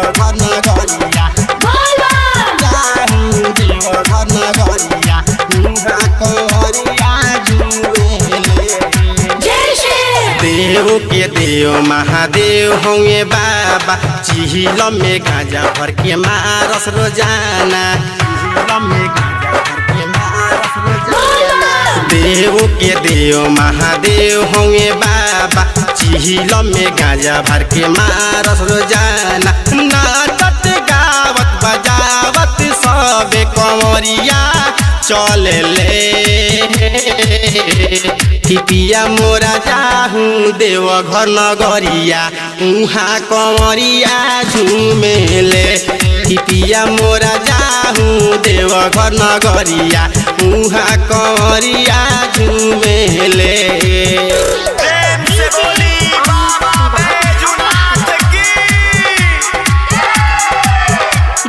देवघर नगरिया जाहूँ देवघर नगरिया उहाँ कंवरिया झूमेले। देव के देव महादेव होंगे बाबा चिहिल में गांजा भर के मारस रोजाना चिहिल में गांजा भर के मारस रोजाना। देव के देव महादेव होंगे बाबा चिहिल में गांजा भर के मारस रोजाना। नाचत गावत बजावत सबे कंवरिया चले ले पिया मोरा जाहूँ देवघर नगरिया उहाँ कंवरिया झूमेले। पिया मोरा जाहूँ देवघर नगरिया उहाँ कंवरिया झूमेले।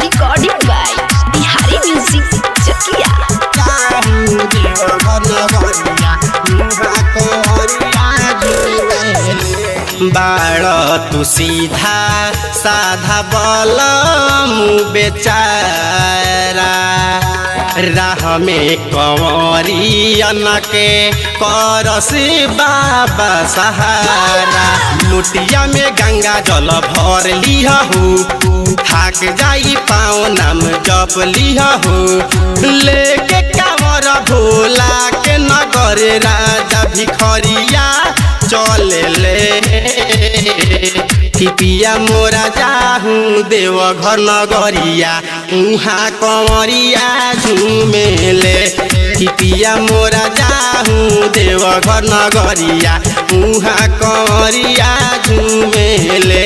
रिकॉर्डिंग बाय बिहारी म्यूजिक चकिया। बाड़ तू सीधा साधा बल मुँह बेचारा राह में कंवरियन के करस बाबा सहारा। लुटिया में गंगा जल भर लिहहू थाक जाई पाँव नाम जप लिहहू। लेके कांवर भोला के नगर राजा भिखरिया चले ले पिया मोरा जाहूँ देवघर नगरिया उहाँ कंवरिया झूमेले। पिया मोरा जाहूँ देवघर नगरिया उहाँ कंवरिया झूमेले।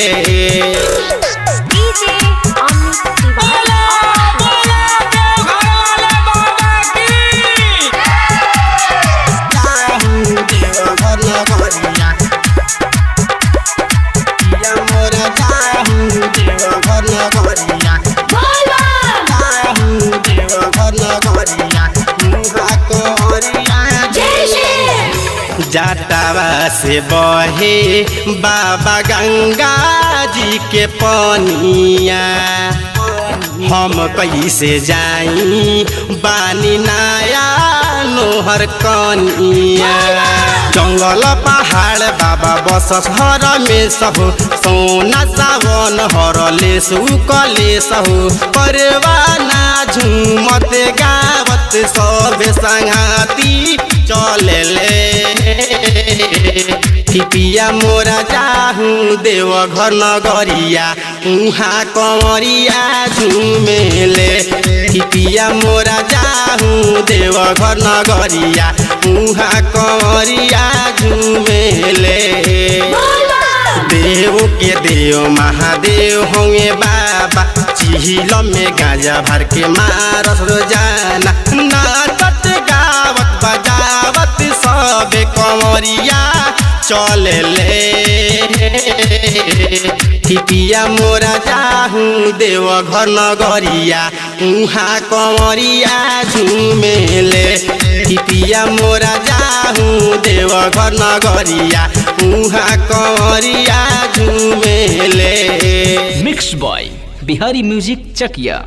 जटावा से बहे बाबा गंगा जी के पनिया हम कैसे जाई बानी नाया नोहर कनिया। जंगल पहाड़ बाबा बसस हर में सहु सोना सावन हरले सुकले सहु परवाना झूमत गावत सब संगाती चले ले पिया मोरा जाहूँ देवघर नगरिया उहाँ कंवरिया झूमेले। पिया मोरा जाहूँ देवघर नगरिया उहाँ कंवरिया झूमेले। देव के देव महादेव होंगे बाबा चिहिल में गांजा भर के मारस रोजाना। नाचत गावत बजावत सबे कंवरिया चले ले पिया मोरा जाहूँ देवघर नगरिया उहाँ कंवरिया झूमेले। पिया मोरा जाहूँ देवघर नगरिया उहाँ कंवरिया झूमेले। मिक्स बॉय बिहारी म्यूजिक चकिया।